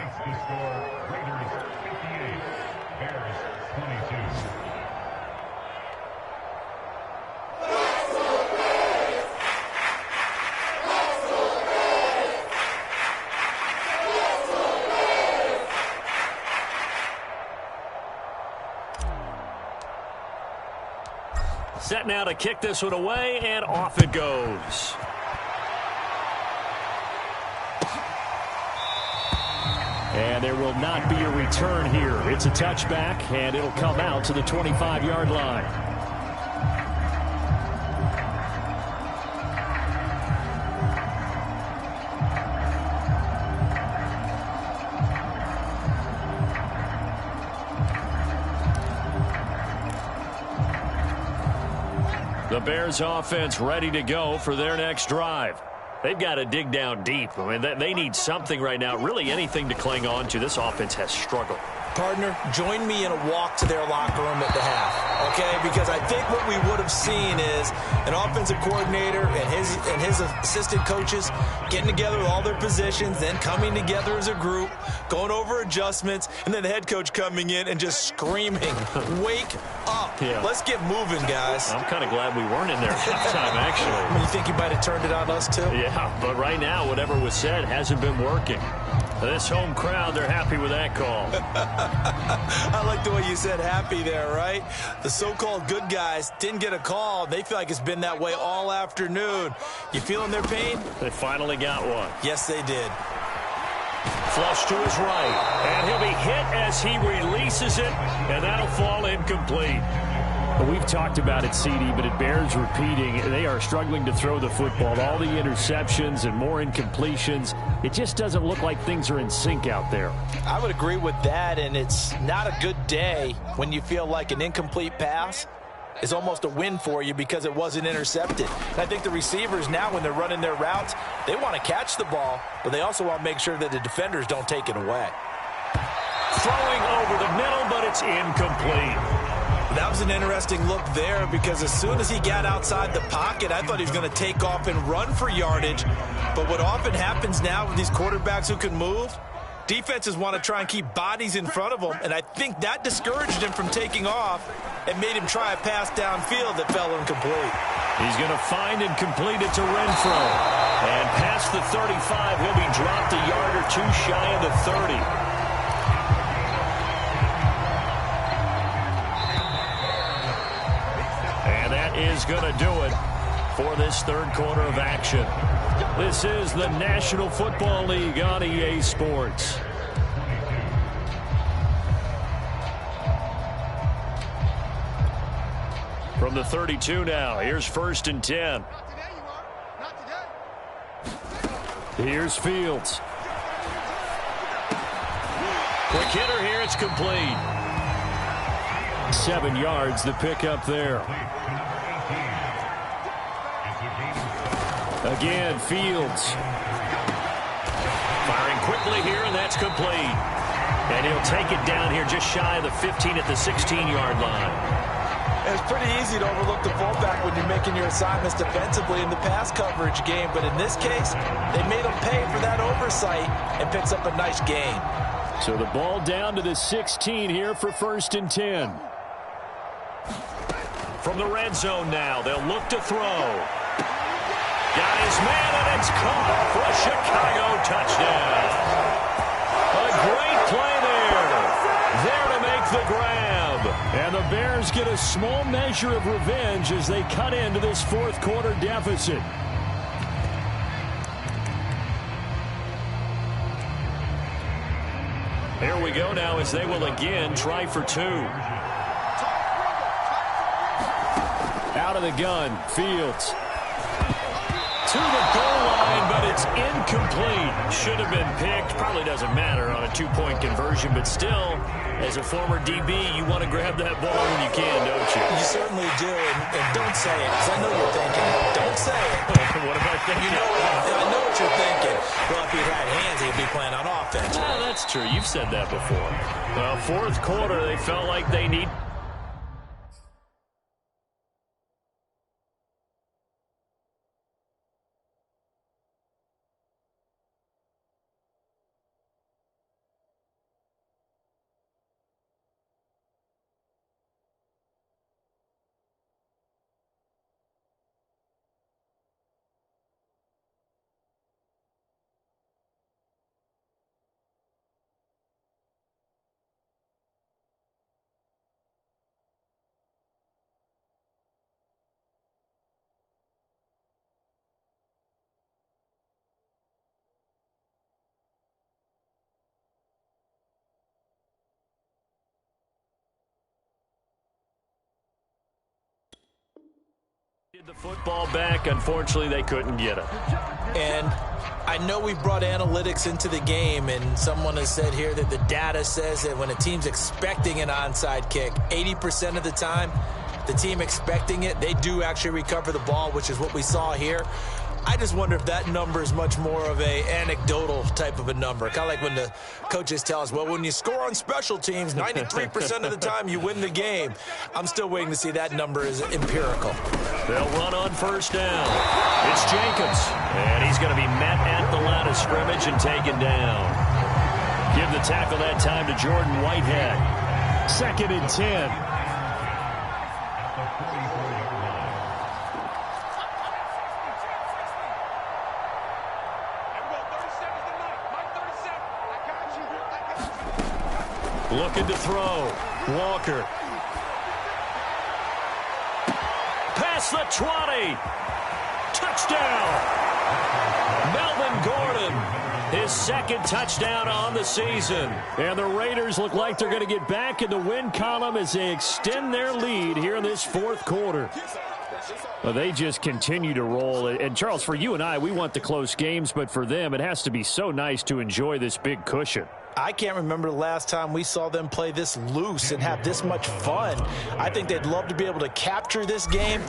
Set now to kick this one away, and off it goes. And there will not be a return here. It's a touchback, and it'll come out to the 25-yard line. The Bears offense ready to go for their next drive. They've got to dig down deep. I mean, they need something right now, really anything to cling on to. This offense has struggled. Partner, join me in a walk to their locker room at the half, okay? Because I think what we would have seen is an offensive coordinator and his assistant coaches getting together with all their positions, then coming together as a group, going over adjustments, and then the head coach coming in and just screaming, wake up. Yeah. Let's get moving, guys. I'm kind of glad we weren't in there at halftime, actually. I mean, you think you might have turned it on us, too? Yeah, but right now, whatever was said hasn't been working. This home crowd, they're happy with that call. I like the way you said happy there, right? The so-called good guys didn't get a call. They feel like it's been that way all afternoon. You feeling their pain? They finally got one. Yes, they did. Flush to his right, and he'll be hit as he releases it, and that'll fall incomplete. Well, we've talked about it, CD, but it bears repeating. They are struggling to throw the football. All the interceptions and more incompletions. It just doesn't look like things are in sync out there. I would agree with that, and it's not a good day when you feel like an incomplete pass is almost a win for you because it wasn't intercepted. And I think the receivers now, when they're running their routes, they want to catch the ball, but they also want to make sure that the defenders don't take it away. Throwing over the middle, but it's incomplete. That was an interesting look there because as soon as he got outside the pocket, I thought he was going to take off and run for yardage. But what often happens now with these quarterbacks who can move, defenses want to try and keep bodies in front of them, and I think that discouraged him from taking off and made him try a pass downfield that fell incomplete. He's going to find and complete it to Renfro. And past the 35, he'll be dropped a yard or two shy of the 30. And that is going to do it for this 3rd quarter of action. This is the National Football League on EA Sports. From the 32 now, here's 1st and 10. Here's Fields. Quick hitter here, it's complete. 7 yards, the pickup there. Again, Fields. Firing quickly here, and that's complete. And he'll take it down here just shy of the 15 at the 16-yard line. It's pretty easy to overlook the fullback when you're making your assignments defensively in the pass coverage game, but in this case, they made him pay for that oversight and picks up a nice gain. So the ball down to the 16 here for 1st and 10. From the red zone now, they'll look to throw. Got his man, and it's caught for a Chicago touchdown. A great play there to make the grab. And the Bears get a small measure of revenge as they cut into this 4th quarter deficit. Here we go now as they will again try for 2. Out of the gun, Fields. To the goal line, but it's incomplete. Should have been picked. Probably doesn't matter on a 2-point conversion, but still, as a former DB, you want to grab that ball when you can, don't you? You certainly do, and don't say it, because I know you're thinking. Don't say it. What am I thinking? I know what you're thinking. Well, if he had hands, he'd be playing on offense. That's true. You've said that before. Well, 4th quarter, they felt like they need... the football back. Unfortunately, they couldn't get it. And I know we brought analytics into the game, and someone has said here that the data says that when a team's expecting an onside kick, 80% of the time, the team expecting it, they do actually recover the ball, which is what we saw here. I just wonder if that number is much more of a anecdotal type of a number. Kind of like when the coaches tell us, well, when you score on special teams, 93% of the time you win the game. I'm still waiting to see that number is empirical. They'll run on 1st down. It's Jacobs, and he's going to be met at the line of scrimmage and taken down. Give the tackle that time to Jordan Whitehead. 2nd and 10. Looking to throw. Walker. Past the 20. Touchdown. Melvin Gordon. His 2nd touchdown on the season. And the Raiders look like they're going to get back in the win column as they extend their lead here in this 4th quarter. Well, they just continue to roll. And, Charles, for you and I, we want the close games, but for them, it has to be so nice to enjoy this big cushion. I can't remember the last time we saw them play this loose and have this much fun. I think they'd love to be able to capture this game,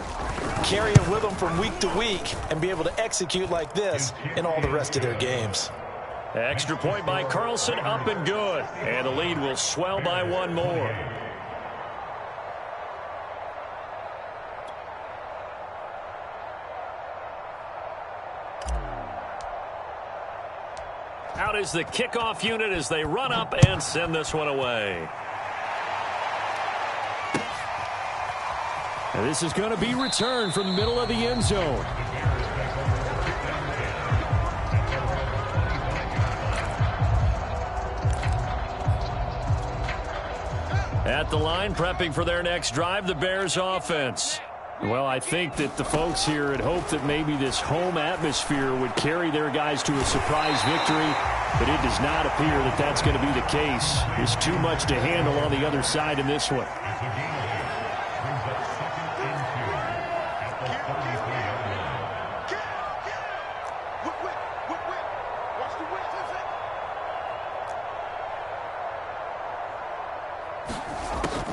carry it with them from week to week, and be able to execute like this in all the rest of their games. Extra point by Carlson, up and good. And the lead will swell by 1 more. Out is the kickoff unit as they run up and send this one away. And this is going to be returned from the middle of the end zone. At the line, prepping for their next drive, the Bears offense. Well, I think that the folks here had hoped that maybe this home atmosphere would carry their guys to a surprise victory, but it does not appear that that's going to be the case. There's too much to handle on the other side in this one.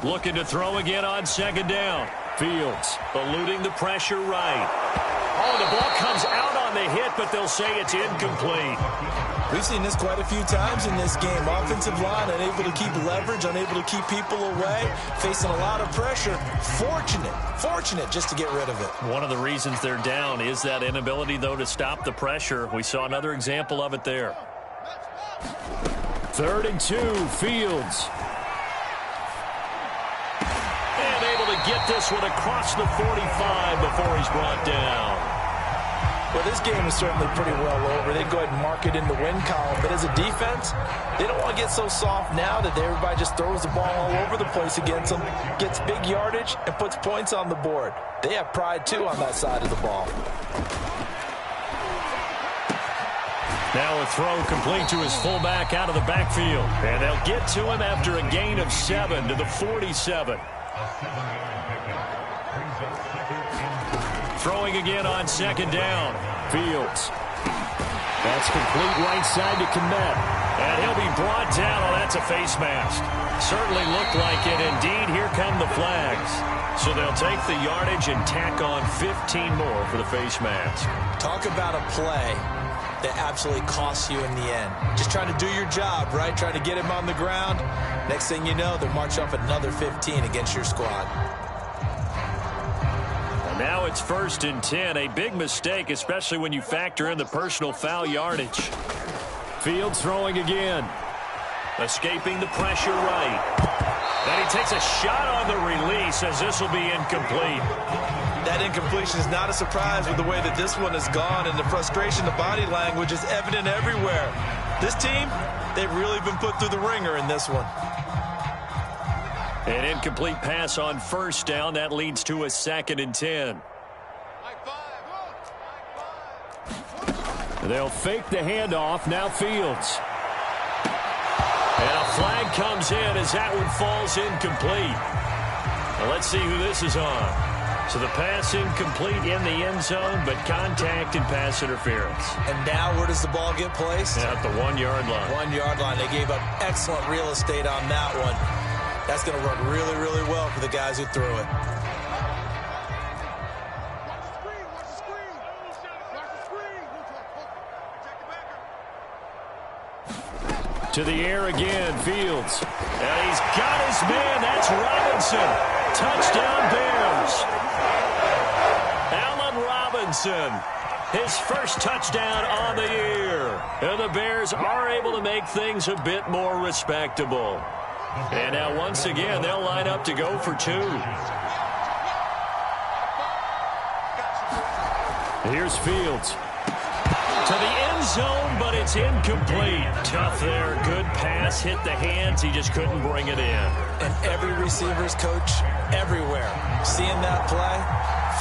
Looking to throw again on 2nd down. Fields eluding the pressure right. Oh, the ball comes out on the hit, but they'll say it's incomplete. We've seen this quite a few times in this game. Offensive line unable to keep leverage, unable to keep people away, facing a lot of pressure. Fortunate just to get rid of it. One of the reasons they're down is that inability, though, to stop the pressure. We saw another example of it there. 3rd and 2, Fields. And able to get this one across the 45 before he's brought down. Well, this game is certainly pretty well over. They go ahead and mark it in the win column. But as a defense, they don't want to get so soft now that everybody just throws the ball all over the place against them, gets big yardage, and puts points on the board. They have pride, too, on that side of the ball. Now a throw complete to his fullback out of the backfield. And they'll get to him after a gain of 7 to the 47. Throwing again on 2nd down. Fields. That's complete right side to Kmet. And he'll be brought down. Oh, that's a face mask. Certainly looked like it. Indeed, here come the flags. So they'll take the yardage and tack on 15 more for the face mask. Talk about a play that absolutely costs you in the end. Just trying to do your job, right? Trying to get him on the ground. Next thing you know, they'll march off another 15 against your squad. Now it's 1st and 10. A big mistake, especially when you factor in the personal foul yardage. Fields throwing again. Escaping the pressure right. And he takes a shot on the release as this will be incomplete. That incompletion is not a surprise with the way that this one has gone, and the frustration, the body language is evident everywhere. This team, they've really been put through the ringer in this one. An incomplete pass on 1st down. That leads to a 2nd and 10. They'll fake the handoff. Now Fields. And a flag comes in as that one falls incomplete. Now let's see who this is on. So the pass incomplete in the end zone, but contact and pass interference. And now where does the ball get placed? At the 1-yard line. 1-yard line. They gave up excellent real estate on that one. That's going to work really, really well for the guys who threw it. To the air again, Fields. And he's got his man. That's Robinson. Touchdown Bears. Allen Robinson. His first touchdown on the year. And the Bears are able to make things a bit more respectable. And now once again, they'll line up to go for 2. Here's Fields. To the end zone, but it's incomplete. Tough there. Good pass. Hit the hands. He just couldn't bring it in. And every receiver's coach everywhere. Seeing that play,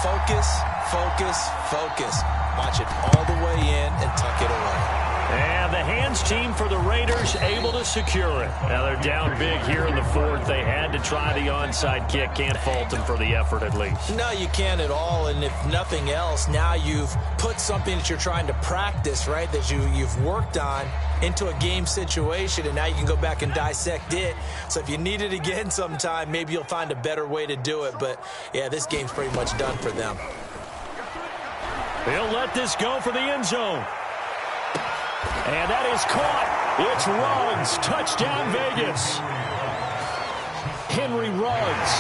focus, focus, focus. Watch it all the way in and tuck it away. And the hands team for the Raiders able to secure it. Now they're down big here in the 4th. They had to try the onside kick. Can't fault them for the effort at least. No, you can't at all. And if nothing else, now you've put something that you're trying to practice, right, that you've worked on into a game situation, and now you can go back and dissect it. So if you need it again sometime, maybe you'll find a better way to do it. But, yeah, this game's pretty much done for them. They'll let this go for the end zone. And that is caught. It's Ruggs. Touchdown, Vegas. Henry Ruggs.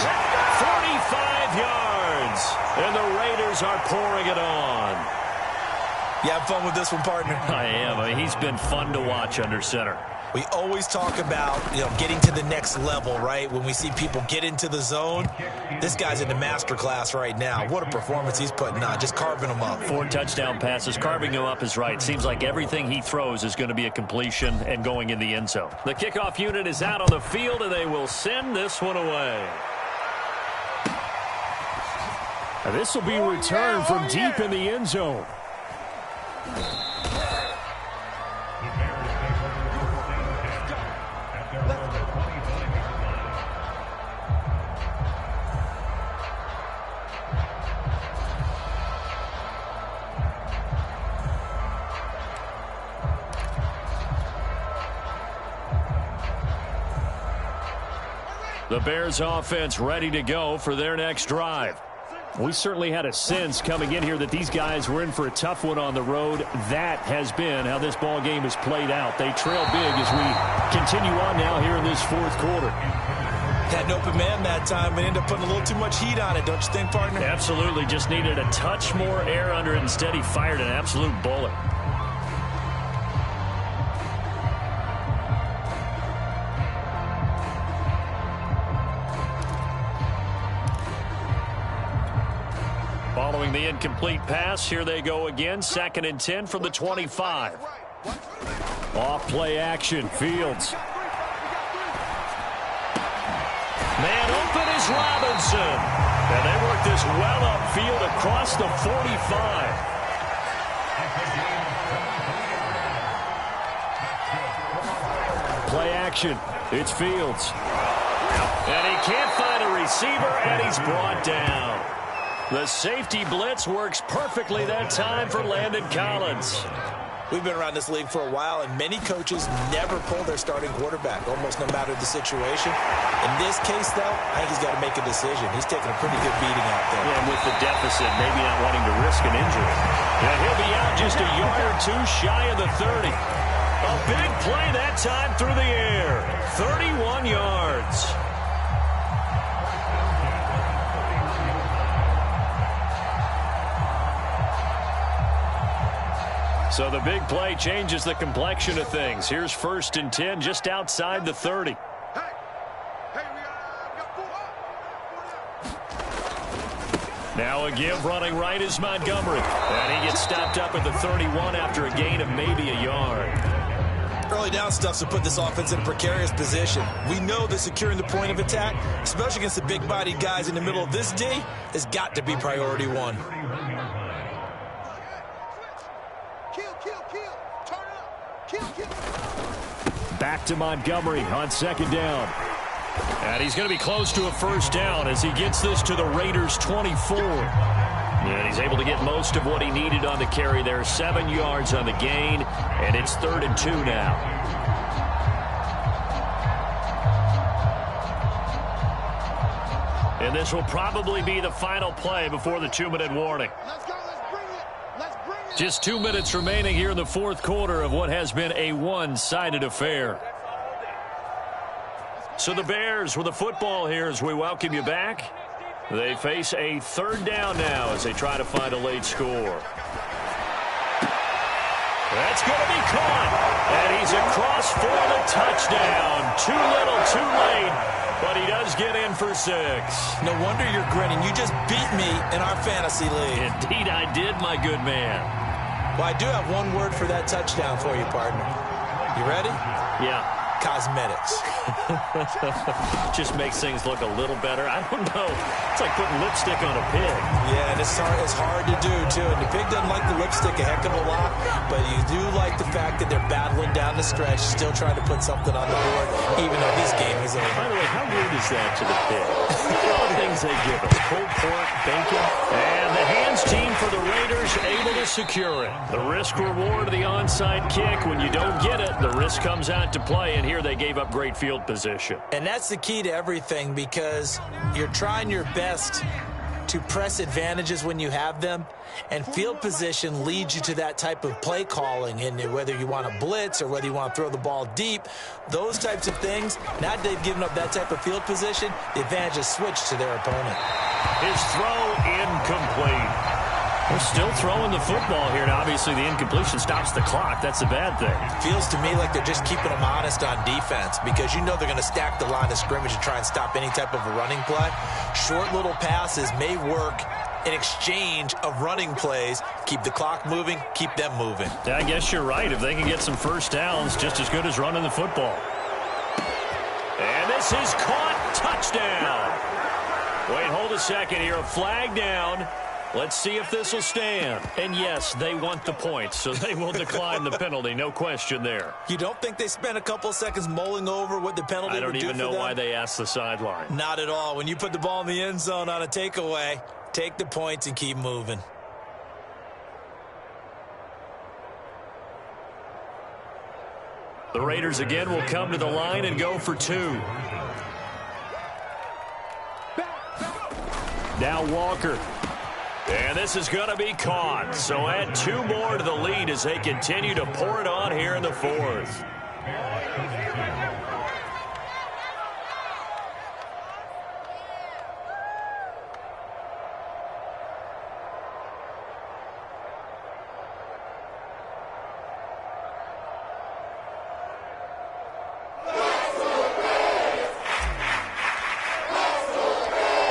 45 yards. And the Raiders are pouring it on. You have fun with this one, partner? I am. I mean, he's been fun to watch under center. We always talk about, getting to the next level, right? When we see people get into the zone, this guy's in the master class right now. What a performance he's putting on, just carving them up. 4 touchdown passes. Carving him up is right. Seems like everything he throws is going to be a completion and going in the end zone. The kickoff unit is out on the field, and they will send this one away. Now, this will be returned from deep in the end zone. The Bears offense ready to go for their next drive. We certainly had a sense coming in here that these guys were in for a tough one on the road. That has been how this ball game has played out. They trail big as we continue on now here in this fourth quarter. Had an open man that time, but ended up putting a little too much heat on it, don't you think, partner? Absolutely. Just needed a touch more air under it. Instead, he fired an absolute bullet. Following the incomplete pass, here they go again. 2nd and 10 from the 25. Off play action, Fields. Man open is Robinson. And they work this well upfield across the 45. Play action, it's Fields. And he can't find a receiver, and he's brought down. The safety blitz works perfectly that time for Landon Collins. We've been around this league for a while, and many coaches never pull their starting quarterback, almost no matter the situation. In this case, though, I think he's got to make a decision. He's taking a pretty good beating out there. Yeah, and with the deficit, maybe not wanting to risk an injury. And he'll be out just a yard or two shy of the 30. A big play that time through the air. 31 yards. So the big play changes the complexion of things. Here's 1st and 10 just outside the 30. Now a give running right is Montgomery. And he gets stopped up at the 31 after a gain of maybe a yard. Early down stuff to put this offense in a precarious position. We know that securing the point of attack, especially against the big-bodied guys in the middle of this D, has got to be priority one. Back to Montgomery on 2nd down. And he's going to be close to a 1st down as he gets this to the Raiders' 24. And he's able to get most of what he needed on the carry there. 7 yards on the gain, and it's 3rd and 2 now. And this will probably be the final play before the 2-minute warning. Just 2 minutes remaining here in the fourth quarter of what has been a one-sided affair. So the Bears with the football here as we welcome you back. They face a 3rd down now as they try to find a late score. That's going to be caught. And he's across for the touchdown. Too little, too late. But he does get in for 6. No wonder you're grinning. You just beat me in our fantasy league. Indeed I did, my good man. Well, I do have one word for that touchdown for you, partner. You ready? Yeah. Cosmetics. Just makes things look a little better. I don't know. It's like putting lipstick on a pig. Yeah, and it's hard to do, too. And the pig doesn't like the lipstick a heck of a lot, but you do like the fact that they're battling down the stretch, still trying to put something on the board, even though this game is over. By the way, how weird is that to the pig? All the things they give us. Pulled pork, bacon, and the hands team for the Raiders able to secure it. The risk-reward of the onside kick. When you don't get it, the risk comes out to play, and here they gave up great field position. And that's the key to everything, because you're trying your best to press advantages when you have them, and field position leads you to that type of play calling. And whether you want to blitz or whether you want to throw the ball deep, those types of things, now that they've given up that type of field position, the advantage is switched to their opponent. His throw incomplete. We're still throwing the football here, and obviously the incompletion stops the clock. That's a bad thing. Feels to me like they're just keeping them honest on defense, because you know they're going to stack the line of scrimmage and try and stop any type of a running play. Short little passes may work in exchange of running plays. Keep the clock moving, keep them moving. Yeah, I guess you're right. If they can get some 1st downs, just as good as running the football. And this is caught. Touchdown. Wait, hold a second here. A flag down. Let's see if this will stand. And yes, they want the points, so they will decline the penalty. No question there. You don't think they spent a couple of seconds mulling over what the penalty would do for them? I don't even know why they asked the sideline. Not at all. When you put the ball in the end zone on a takeaway, take the points and keep moving. The Raiders again will come to the line and go for 2. Now Walker. And this is going to be caught. So add 2 more to the lead as they continue to pour it on here in the fourth.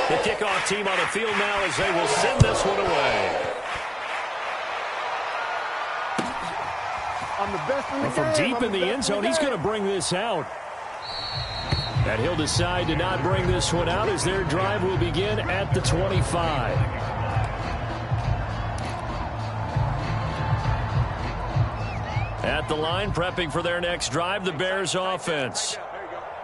The kickoff team on the field now as they will send this one away. I'm the best in the From game. deep in the end zone, he's going to bring this out. And he'll decide to not bring this one out as their drive will begin at the 25. At the line, prepping for their next drive, the Bears offense.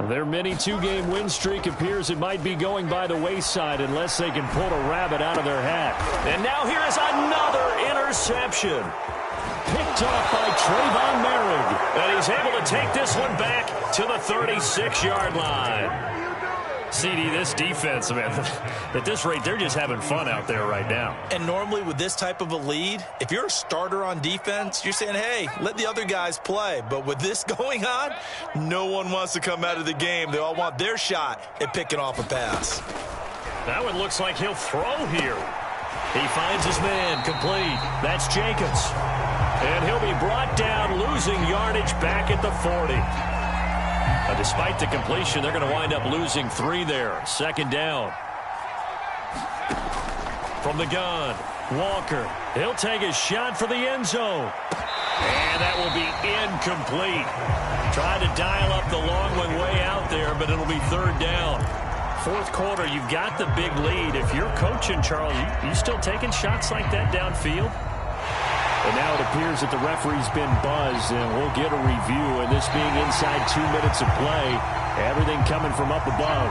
Their mini 2-game win streak appears it might be going by the wayside unless they can pull a rabbit out of their hat. And now here is another interception. Picked off by Trayvon Merrick. And he's able to take this one back to the 36-yard line. CD, this defense, man, at this rate, they're just having fun out there right now. And normally with this type of a lead, if you're a starter on defense, you're saying, hey, let the other guys play. But with this going on, no one wants to come out of the game. They all want their shot at picking off a pass. That one looks like he'll throw here. He finds his man, complete. That's Jacobs. And he'll be brought down, losing yardage back at the 40. Despite the completion, they're going to wind up losing 3 there. Second down. From the gun, Walker. He'll take a shot for the end zone. And that will be incomplete. Trying to dial up the long one way out there, but it'll be 3rd down. Fourth quarter, you've got the big lead. If you're coaching, Charles, you still taking shots like that downfield? And now it appears that the referee's been buzzed, and we'll get a review. And this being inside 2 minutes of play, everything coming from up above.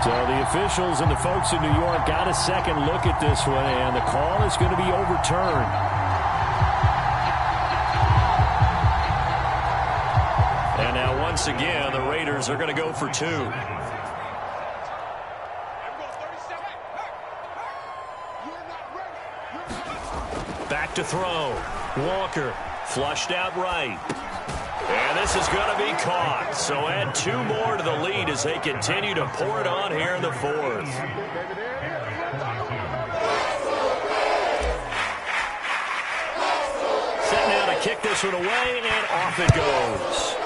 So the officials and the folks in New York got a second look at this one, and the call is going to be overturned. And now once again, the Raiders are going to go for 2. Back to throw. Walker flushed out right. And this is going to be caught. So add 2 more to the lead as they continue to pour it on here in the fourth. Set now to kick this one away, and off it goes.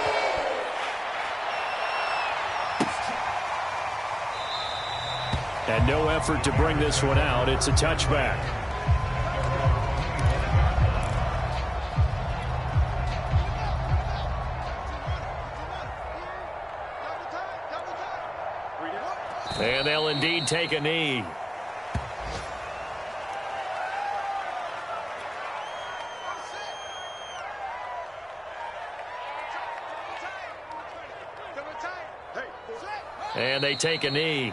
And no effort to bring this one out. It's a touchback. And they'll indeed take a knee. And they take a knee.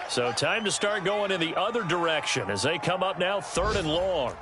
So time to start going in the other direction as they come up now 3rd and long.